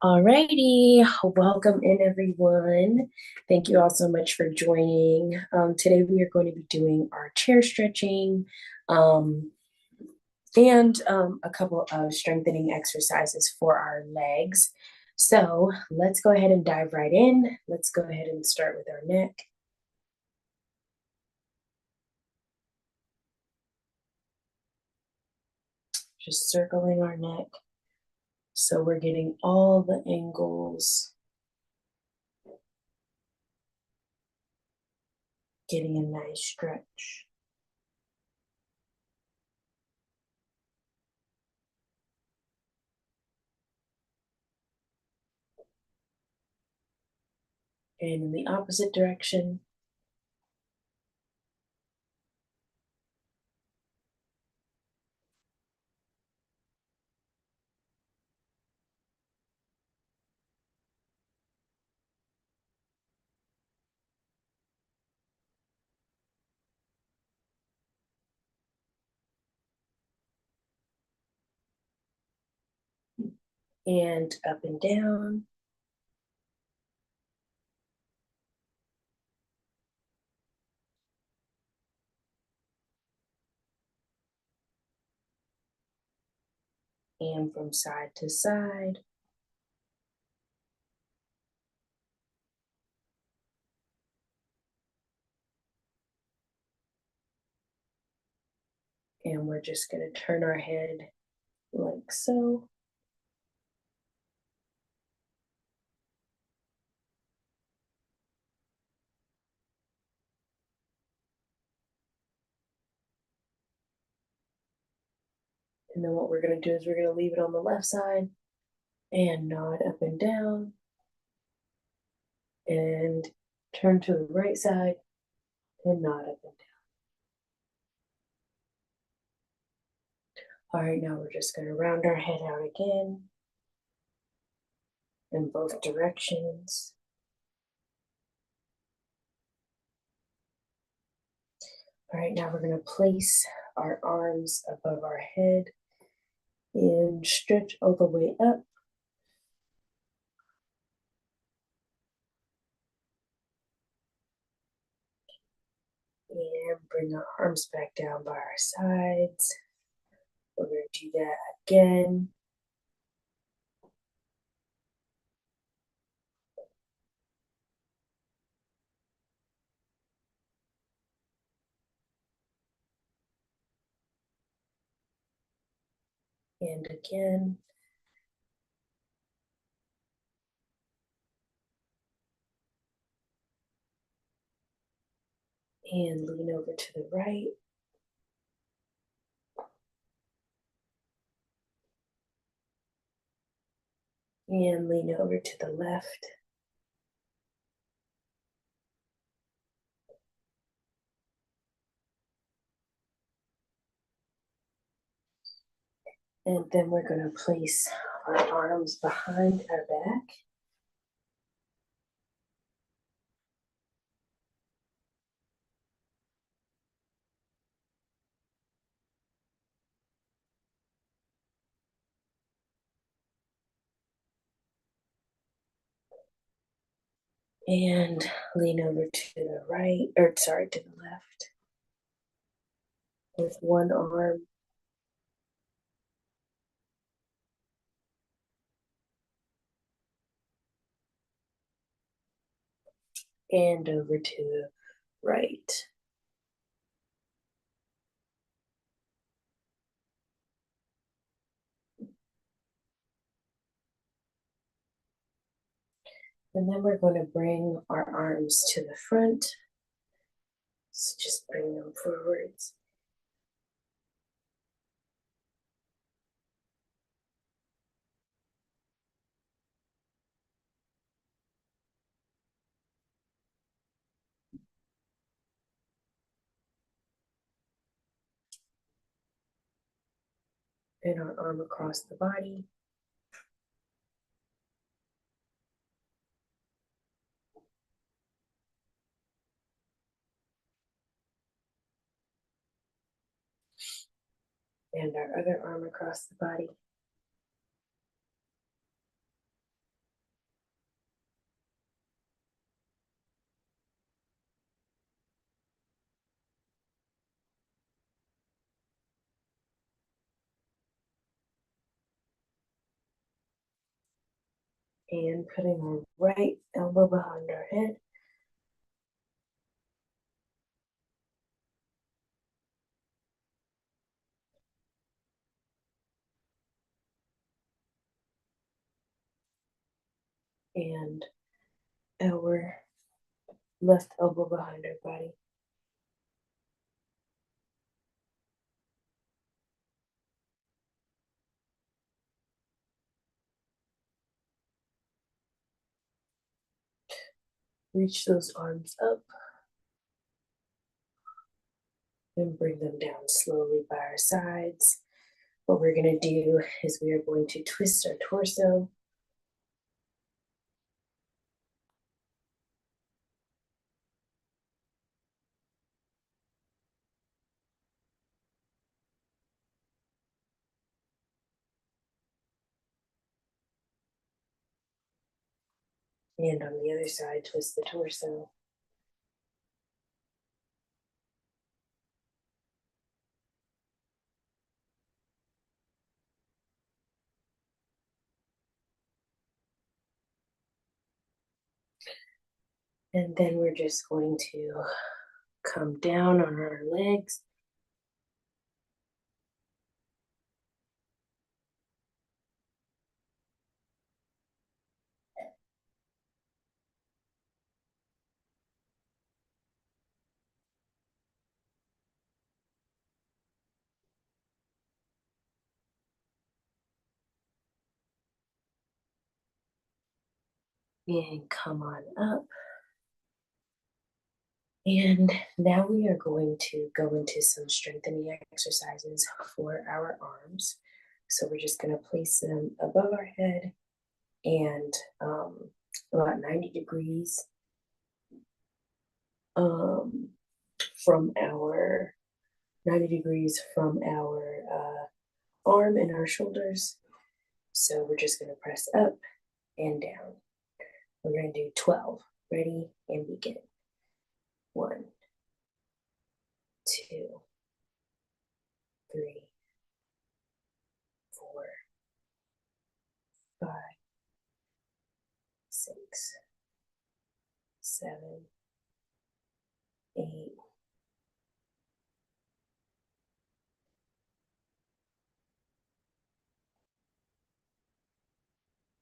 Alrighty, welcome in everyone. Thank you all so much for joining. Today we are going to be doing our chair stretching um, and a couple of strengthening exercises for our legs. So let's go ahead and dive right in. Let's go ahead and start with our neck. Just circling our neck. So we're getting all the angles, getting a nice stretch. And in the opposite direction. And up and down. And from side to side. And we're just going to turn our head like so. And then what we're going to do is we're going to leave it on the left side and nod up and down. And turn to the right side and nod up and down. All right, now we're just going to round our head out again in both directions. All right, now we're going to place our arms above our head and stretch all the way up. And bring our arms back down by our sides. We're going to do that again. And again. And lean over to the right. And lean over to the left. And then we're going to place our arms behind our back. And lean over to the right, or sorry, to the left with one arm. And over to the right. And then we're going to bring our arms to the front. So just bring them forwards. And our arm across the body. And our other arm across the body. And putting our right elbow behind our head. And our left elbow behind our body. Reach those arms up and bring them down slowly by our sides. What we're going to do is we are going to twist our torso. And on the other side, twist the torso. And then we're just going to come down on our legs. And come on up. And now we are going to go into some strengthening exercises for our arms. So we're just going to place them above our head and about 90 degrees from our 90 degrees from our arm and our shoulders. So we're just going to press up and down. We're going to do 12. Ready and begin. 1, 2, 3, 4, 5, 6, 7, 8,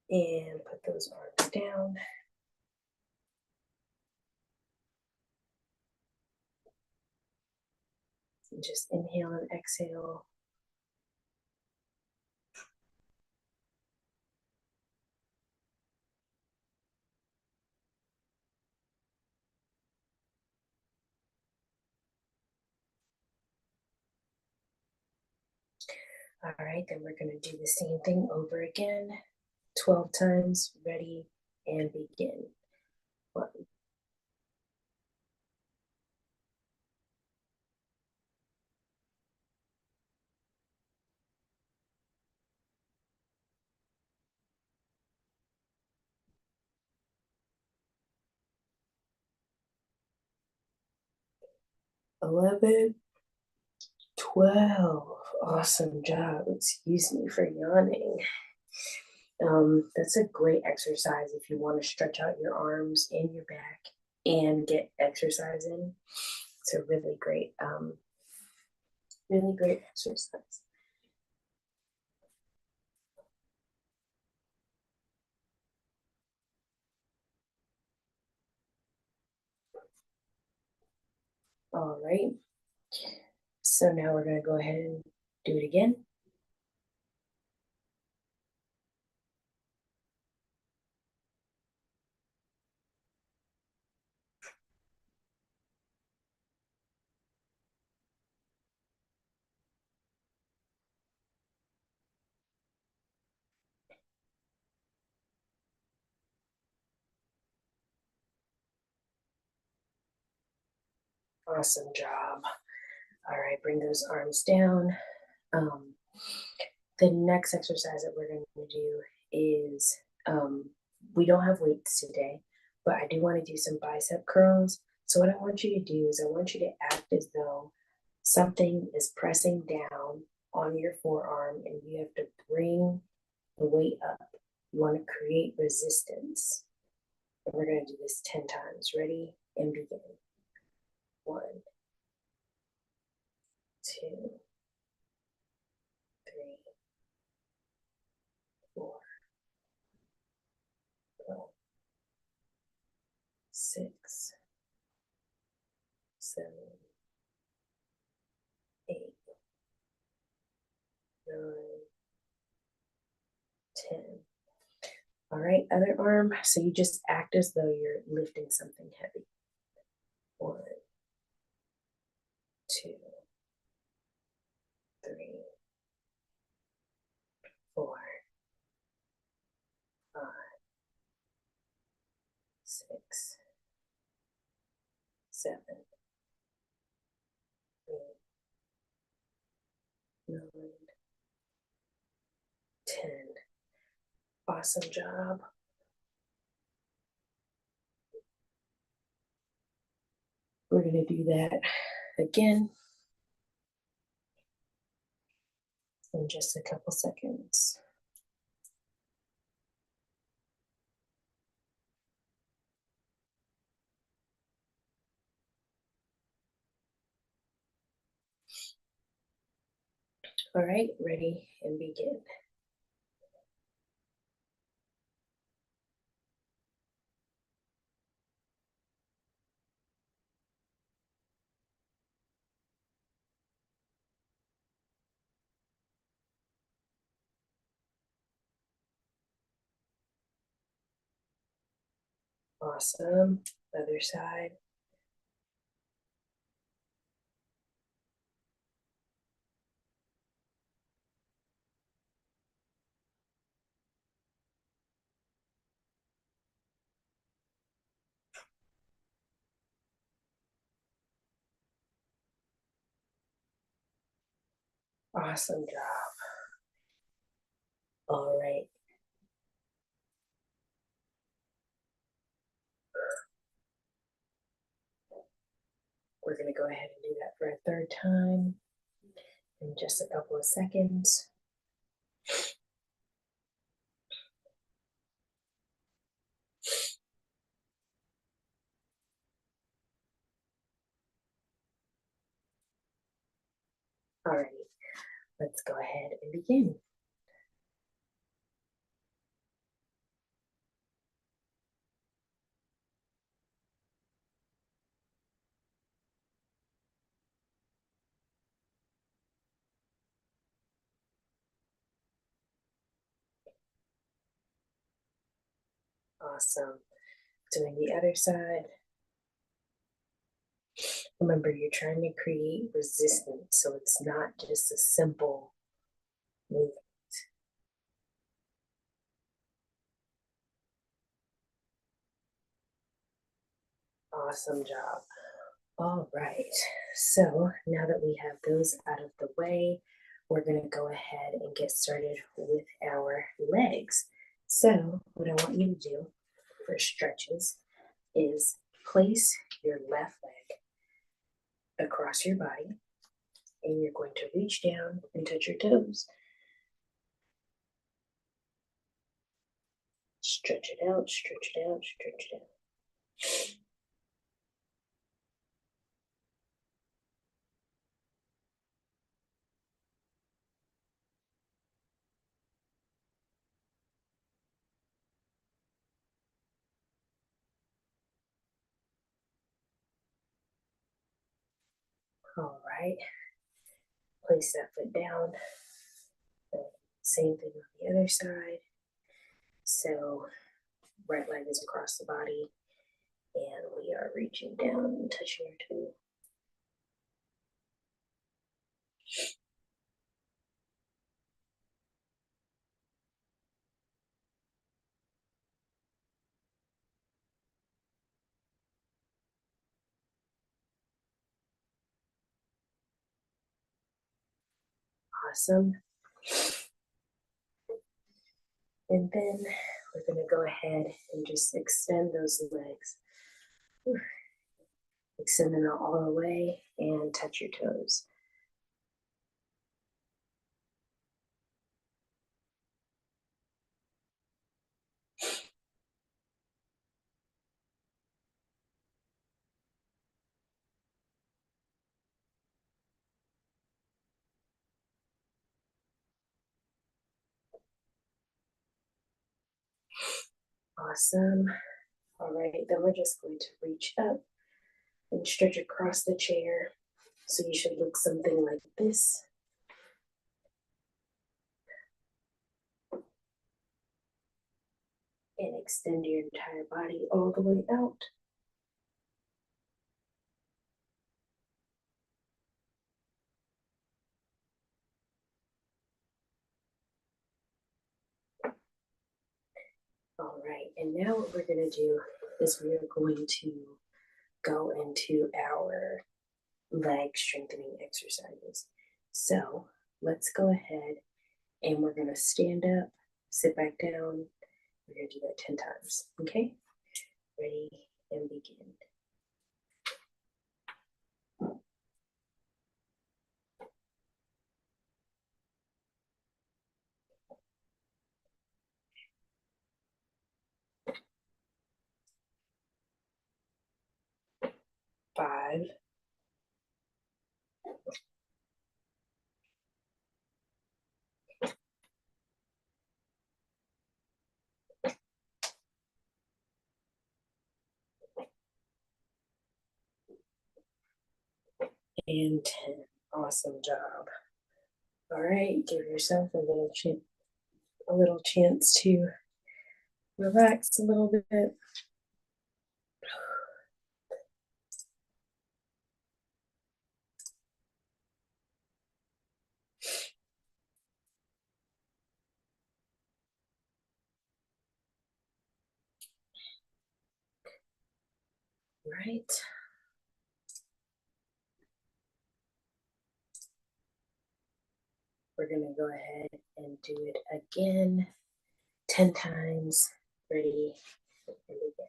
and put those arms down. And just inhale and exhale. All right, then we're going to do the same thing over again, 12 times. Ready and begin. 1, 11, 12. Awesome job. Excuse me for yawning. That's a great exercise if you want to stretch out your arms and your back and get exercise in. It's a really great exercise. All right. So now we're going to go ahead and do it again. Awesome job. All right, bring those arms down. The next exercise that we're going to do is we don't have weights today, but I do want to do some bicep curls. So what I want you to do is I want you to act as though something is pressing down on your forearm and you have to bring the weight up. You want to create resistance. And we're going to do this 10 times. Ready and begin. 1, 2, 3, 4, 5, 6, 7, 8, 9, 10. All right, other arm. So you just act as though you're lifting something heavy. 1, 2, 3, 4, 5, 6, 7, 8, 9, 10. Awesome job. We're going to do that again in just a couple seconds. All right, ready and begin. Awesome. Other side. Awesome job. All right. We're going to go ahead and do that for a third time in just a couple of seconds. All right, let's go ahead and begin. Awesome. Doing the other side. Remember, you're trying to create resistance, so it's not just a simple movement. Awesome job. All right, so now that we have those out of the way, we're going to go ahead and get started with our legs. So what I want you to do for stretches is place your left leg across your body, and you're going to reach down and touch your toes. Stretch it out, stretch it out, stretch it out. All right, place that foot down. Same thing on the other side. So right leg is across the body, and we are reaching down and touching your toe. Awesome. And then we're going to go ahead and just extend those legs. Extend them out all the way and touch your toes. Awesome. All right, then we're just going to reach up and stretch across the chair. So you should look something like this. And extend your entire body all the way out. All right, and now what we're going to do is we are going to go into our leg strengthening exercises. So let's go ahead and we're going to stand up, sit back down. We're going to do that 10 times. Okay? Ready and begin. 5, 10. Awesome job. All right, give yourself a little chance to relax a little bit. Right. We're going to go ahead and do it again 10 times. Ready and begin.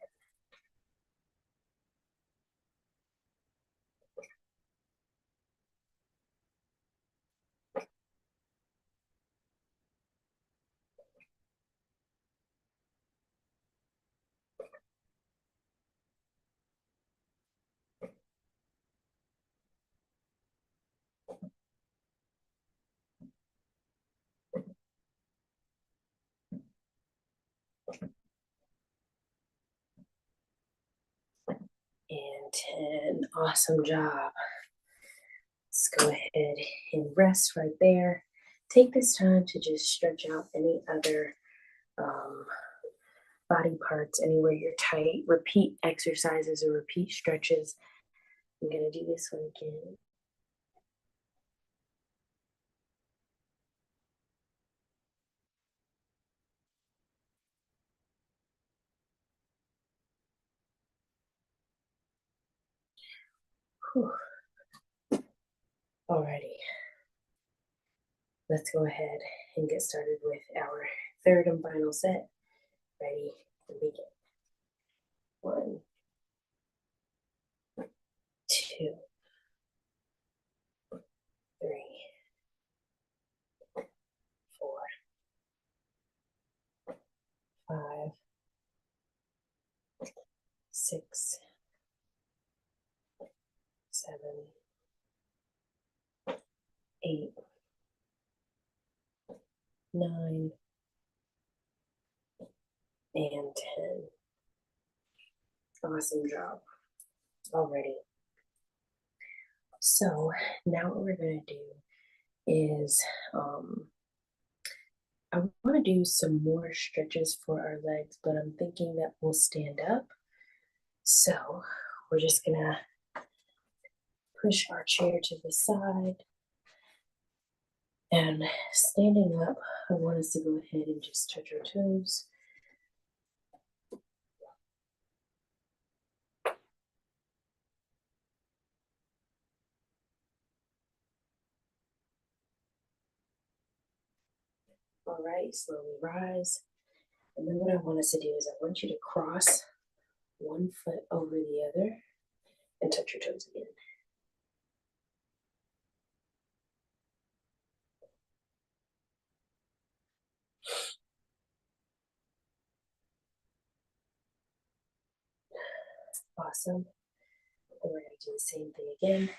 10. Awesome job. Let's go ahead and rest right there. Take this time to just stretch out any other body parts, anywhere you're tight. Repeat exercises or repeat stretches. I'm going to do this one again. Whew. Alrighty. Let's go ahead and get started with our third and final set. Ready and begin. 1, 2, 3, 4, 5, 6, 7, 8, 9, and 10. Awesome job already. So now what we're going to do is I want to do some more stretches for our legs, but I'm thinking that we'll stand up. So we're just going to push our chair to the side. And standing up, I want us to go ahead and just touch our toes. All right, slowly rise. And then what I want us to do is I want you to cross one foot over the other and touch your toes again. Awesome. And we're going to do the same thing again.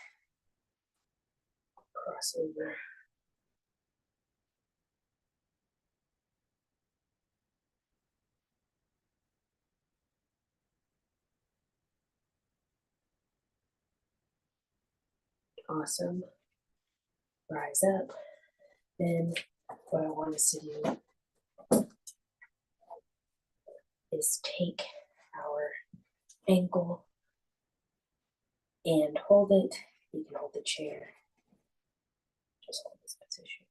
Cross over. Awesome. Rise up. Then what I want us to do is take our ankle and hold it. You can hold the chair. Just hold this position.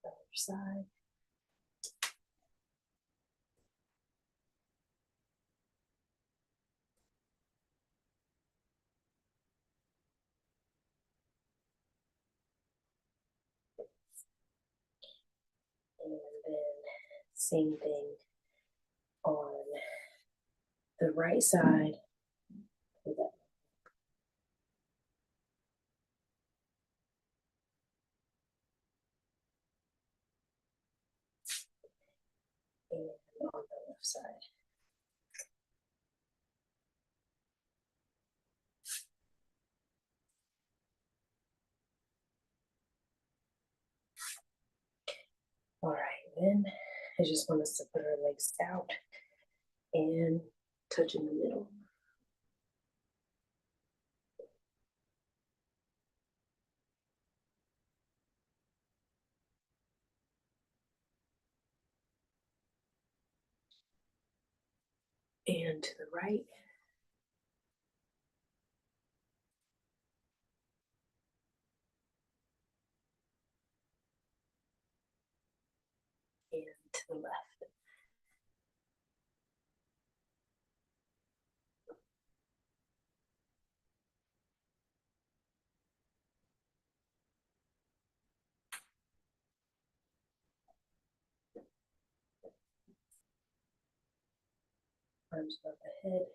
Other side. And then same thing on the right side. And on the left side. All right, then I just want us to put our legs out and touch in the middle. And to the right. And to the left. Arms above the head.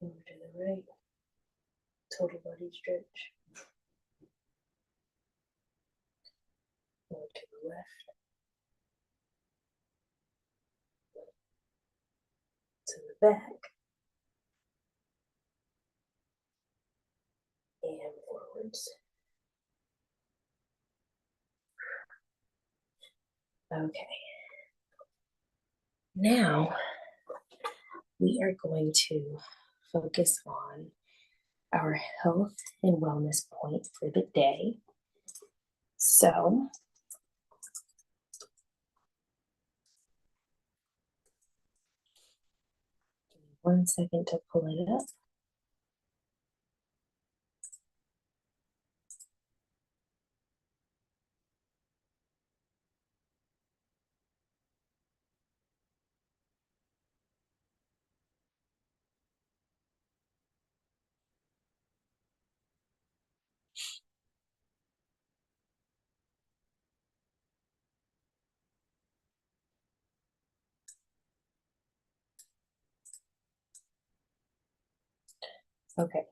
Over to the right. Total body stretch. Over to the left. To the back. And forwards. Okay. Now we are going to focus on our health and wellness point for the day. So, 1 second to pull it up. Okay.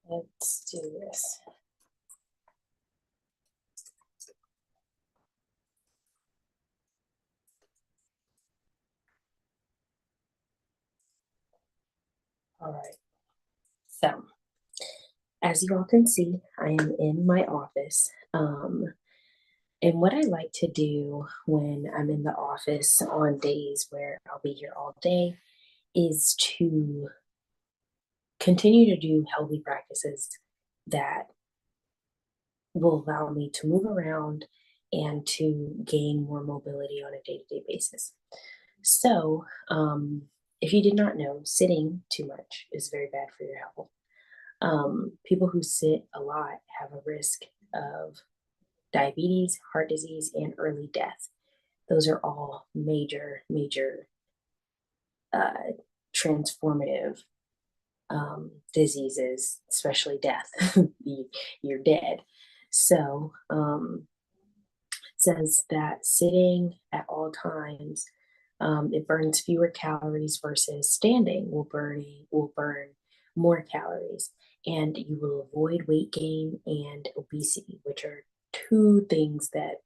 Let's do this. All right. So, as you all can see, I am in my office. And what I like to do when I'm in the office on days where I'll be here all day is to continue to do healthy practices that will allow me to move around and to gain more mobility on a day to day basis. So, if you did not know, sitting too much is very bad for your health. People who sit a lot have a risk of diabetes, heart disease, and early death. Those are all major uh, transformative diseases, especially death. You're dead. So it says that sitting at all times, it burns fewer calories versus standing will burn more calories, and you will avoid weight gain and obesity, which are two things that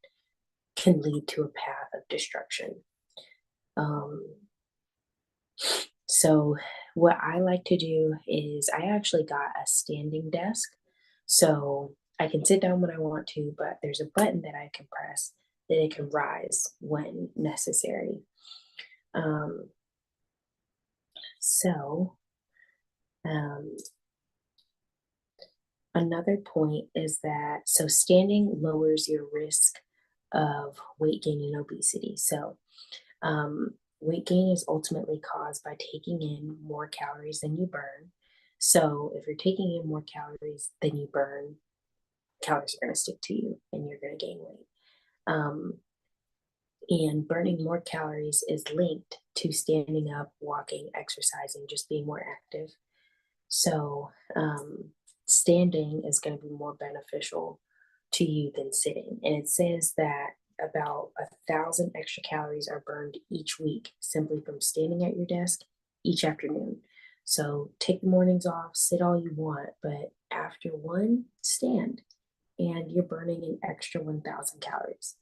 can lead to a path of destruction. Um, so what I like to do is I actually got a standing desk. So I can sit down when I want to, but there's a button that I can press that it can rise when necessary. Um, so, um, Another point is that so standing lowers your risk of weight gain and obesity. Weight gain is ultimately caused by taking in more calories than you burn. So, if you're taking in more calories than you burn, calories are going to stick to you and you're going to gain weight. Um, and burning more calories is linked to standing up, walking, exercising, just being more active. So, standing is going to be more beneficial to you than sitting. And it says that about 1,000 extra calories are burned each week simply from standing at your desk each afternoon. So take the mornings off, sit all you want, but after one, stand, and you're burning an extra 1,000 calories.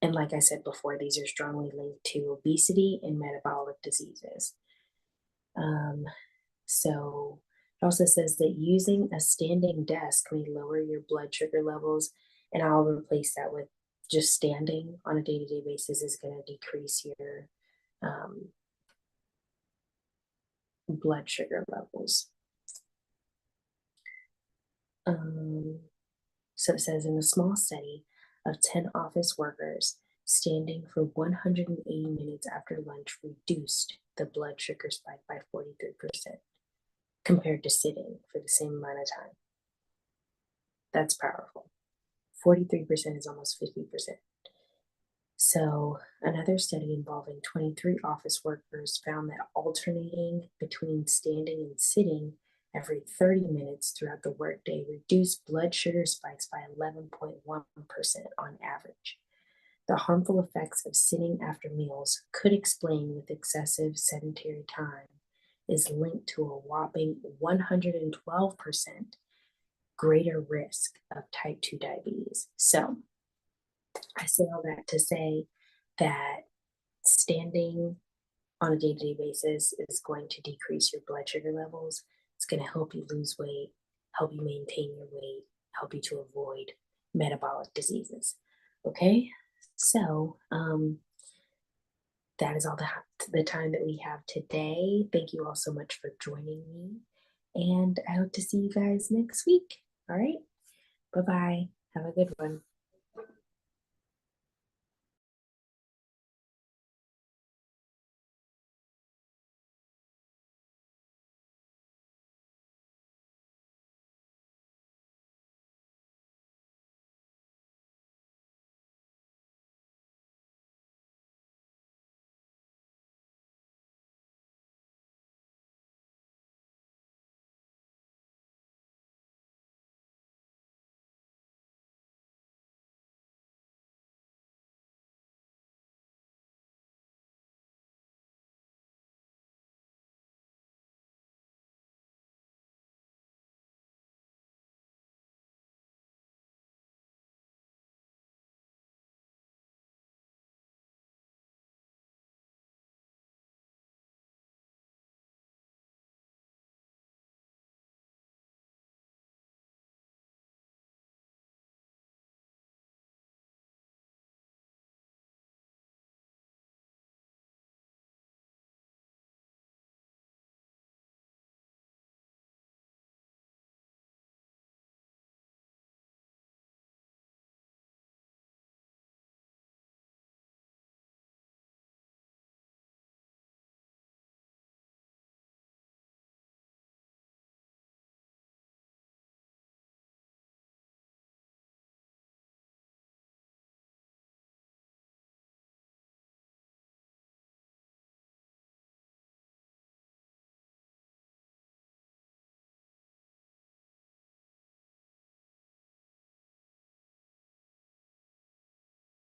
And like I said before, these are strongly linked to obesity and metabolic diseases. Um, so it also says that using a standing desk may lower your blood sugar levels, and I'll replace that with just standing on a day-to-day basis is going to decrease your blood sugar levels. So it says in a small study of 10 office workers, standing for 180 minutes after lunch reduced the blood sugar spike by 43% compared to sitting for the same amount of time. That's powerful. 43% is almost 50%. So, another study involving 23 office workers found that alternating between standing and sitting every 30 minutes throughout the workday reduced blood sugar spikes by 11.1% on average. The harmful effects of sitting after meals could explain with excessive sedentary time is linked to a whopping 112% greater risk of type 2 diabetes. So, I say all that to say that standing on a day to day basis is going to decrease your blood sugar levels. It's going to help you lose weight, help you maintain your weight, help you to avoid metabolic diseases. Okay, so that is all the time that we have today. Thank you all so much for joining me, and I hope to see you guys next week. All right, bye bye. Have a good one.